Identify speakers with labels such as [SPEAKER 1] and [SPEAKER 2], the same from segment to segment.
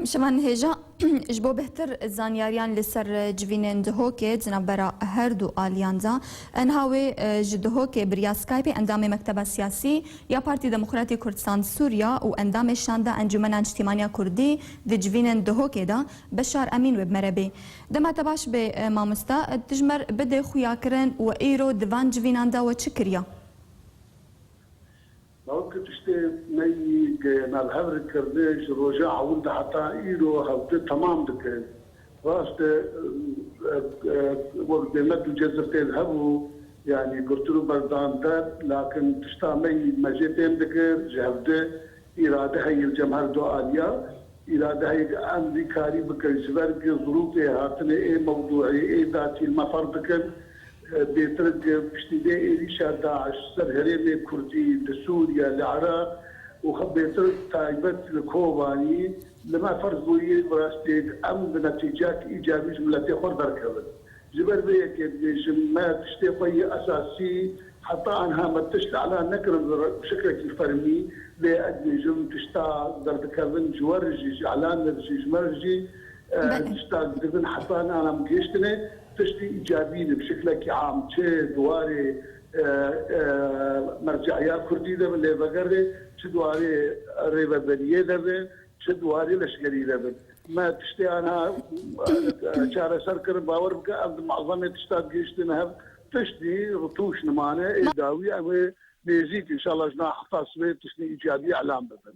[SPEAKER 1] شمان هجا جبو بهتر زانیاریان لسر جوینن دهوکه جنابرا هر دو آلیانزا انهاوی جدهوکه بریا سکایپی اندام مکتب سیاسی یا پارتی دموکراتی کردستان سوریا و اندام شانده انجمن اجتماعی کردی د جوینن دهوکه دا بشار امین و بمربی دما تباش به مامستا تجمر بده خویا کرن و ایرو دوان جوینان دا و چکریا
[SPEAKER 2] ممكن تشتي مي نال هبر كرديش رجع ولد حتى ايرو هبت تمام دك راست وقت مد جزرتين هبو يعني قلت له بردان دار لكن تشتا مي مجيتين دك جهبت اراده هي الجمهور دو اليا اراده هي امريكاري بكرزبرج ظروفي هاتني ايه موضوعي ايه ذاتي المفردكن بيترك باشتداء ريشة داعش سر هريمي كردي لسوريا للعراق وبيترك تايبت الكوباني لما فرضوا براستيك ام بنتيجات ايجابيه جملتي خردر كذا جبر بيك ما تشتي اساسي حتى عنها ما تشتي على نكر بشكل الفرمي لأجل جم تشتا درد كذا جورجي اعلان نرجي مرجي تشتا درد حتى انا مكيشتني تشتي ايجابيه بشكل عام تشي دواري مرجعيه كردي ده اللي بقري تشي دواري ريبابيه ده تشي دواري لشكري ده ما تشتي انا شارع سركر باور بك معظم تشتاق جيشتنا تشتي رطوش نمانه داوي او بيزيد ان شاء الله جناح تصويت تشتي ايجابيه اعلام بدل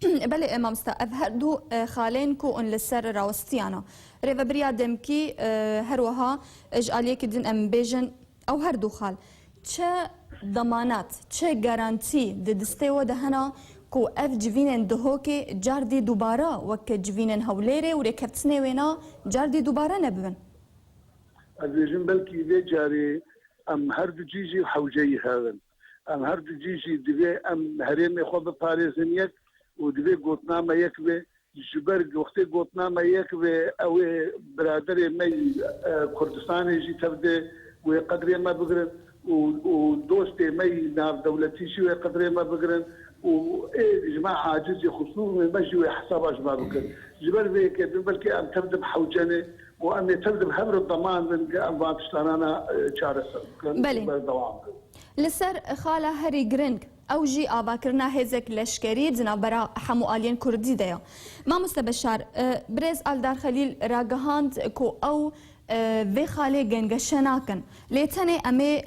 [SPEAKER 1] بله امام ستا افهردو خالين كو ان لسر راوستيانا ريفا بريا دمكي هروها اجاليك دين ام بيجن او هردو خال چه ضمانات چه garanti د دستيو دهنا كو اف جوينن دهوكي جاردي دوباره وك جوينن هوليري وركبتسني وينا جاردي دوباره نبن
[SPEAKER 2] الجن بلكي ذي جاري ام هردو جيجي وحوجي هذا ام هردو جيجي دبي ام هرين خود باريزنيك ودبي قوتنامه يكبي جبرج وقتي قوتنامه يكبي او برادر مي كردستان يجي تبدا وقدر ما بقرن ودوستي مي نار دولتي شو قدر ما بقرن وايه جماعه عاجز خصوصا مجي حساب ما بقرن جبرج بلكي ام تبدا بحوجنه وان تبدا بحبر الضمان من ما تشتانا شارس
[SPEAKER 1] بله لسر خاله هري جرينج او جي آباکرنا هزک لشکری جنابرا حمو آلین کردی دیا ما مستبشار برز آلدار خلیل راگهاند کو او وی خاله گنگشناکن لیتنه امی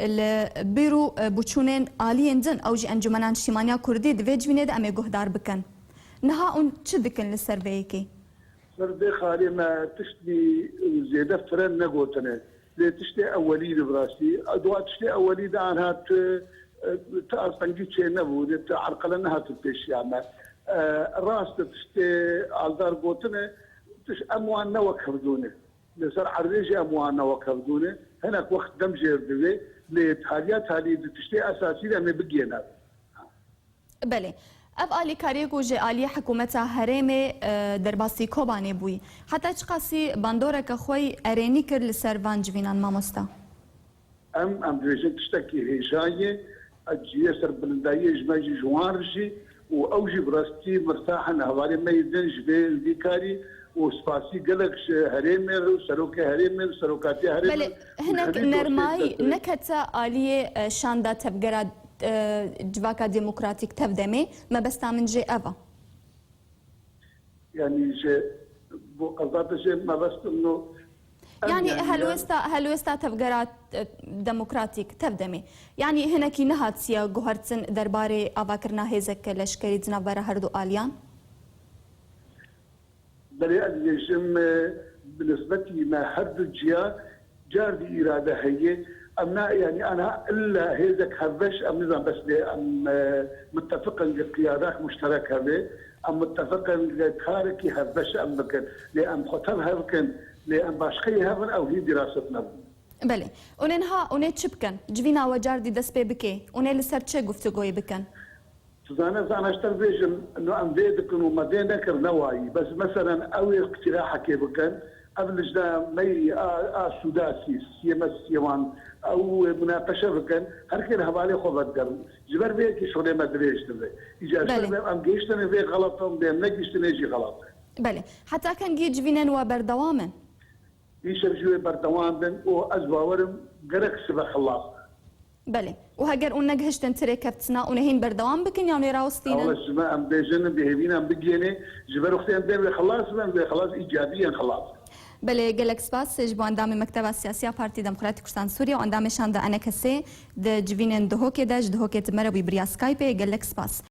[SPEAKER 1] بیرو بچونن آلین دن او جی انجمنان شیمانیا کردی دوی جوینه ده امی گهدار بکن نها اون چه دکن لسر ویکی؟
[SPEAKER 2] سر دی خاله ما تشتی زیده فرن نگوتنه لی تشتی اولی براستی دوا تشتی اولی ده آنهات تأصلاً شيء نبود تعرقلنا هاتفيش يعني راس تشتي على قوتنا تش أموالنا وكردونه لسر عريجة أموالنا وكردونه هناك وقت دم جيردوي لتحاليات هذه تشتي أساسية لأن بقينا
[SPEAKER 1] بله اف آلی کاریکو جه آلی حکومت هرمه درباسی کوبانه بوی حتی چقاسی باندوره که خوی ارینی کر لسر وان جوینان مامستا
[SPEAKER 2] ام دویجن تشتكي هيجاية الجيسر بلنداية جماجي جوارجي واوجي براستي مرتاحا هوالي ما يدنج بيكاري وسباسي قلق هريمر وسروكي هريمر وسروكاتي هريمر
[SPEAKER 1] بله هناك نرماي نكتا آلية شاندا تبقرا جواكا ديمقراطيك تبدمي ما بستا من جي أفا
[SPEAKER 2] يعني جي قصدات جي ما بس انه
[SPEAKER 1] يعني هلوستا تفقرات ديمقراطيك تبدمي يعني هنا كي نهات سيا جوهرتن درباري أفاكرنا هيزك لشكري جنابرا هردو آليان
[SPEAKER 2] بلي الجم بالنسبة لما هردو جيا جاردي إرادة هي أمنا يعني أنا إلا هيزك هربش أم نظام بس أم متفقا لقيادات مشتركة به أم متفقا لكاركي هربش أم بكن لأم خطر هركن لأن باشقي هذا أو هي دراستنا.
[SPEAKER 1] بله. ونها ونتشبكن جوينا وجاردي دسبي بكي ونلسر تشي قفتقوي بكن.
[SPEAKER 2] أنا أشتغل بيجن إنه أم بيدكن وما دينكر نواي بس مثلا أوي اقتراحك بكن قبلجنا مي سوداسي سيما سيوان او مناقشه بكن هر كان حواله خو بدر جبر به کی شغل مدريش دبي اجازه ام گيشتن به غلطم به نگيشتن جي غلط
[SPEAKER 1] بله حتى كان جي جوينن وبردواما
[SPEAKER 2] يشرجوا بردوام او ازواورم غرق سبا خلاص
[SPEAKER 1] بله وهجر ونجهشتن تركبتنا ونهين بردوام بكن يعني راوستينا
[SPEAKER 2] والله سما ام بيجن بهبينا ام بگينه جبر اختين به خلاص من خلاص ايجابيا خلاص
[SPEAKER 1] بله گلک سپاس جبو اندام مکتب سیاسی پارتی دموکراتیک کردستان سوریا و اندامشان ده انا کسی ده جوینن دهوکه داش دهوکه تمره بی بریا سکایپ گلک سپاس